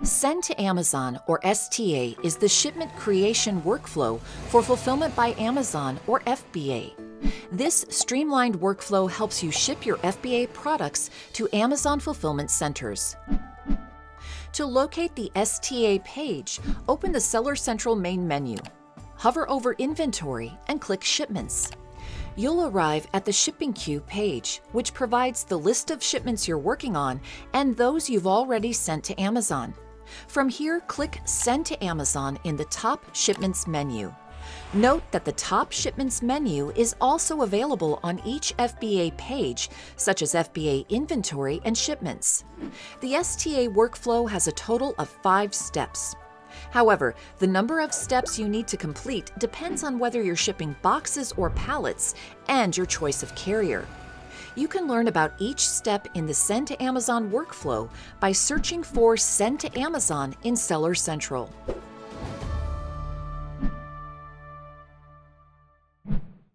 Send to Amazon, or STA, is the shipment creation workflow for Fulfillment by Amazon, or FBA. This streamlined workflow helps you ship your FBA products to Amazon fulfillment centers. To locate the STA page, open the Seller Central main menu. Hover over Inventory and click Shipments. You'll arrive at the Shipping Queue page, which provides the list of shipments you're working on and those you've already sent to Amazon. From here, click Send to Amazon in the Top Shipments menu. Note that the Top Shipments menu is also available on each FBA page, such as FBA Inventory and Shipments. The STA workflow has a total of 5 steps. However, the number of steps you need to complete depends on whether you're shipping boxes or pallets and your choice of carrier. You can learn about each step in the Send to Amazon workflow by searching for Send to Amazon in Seller Central.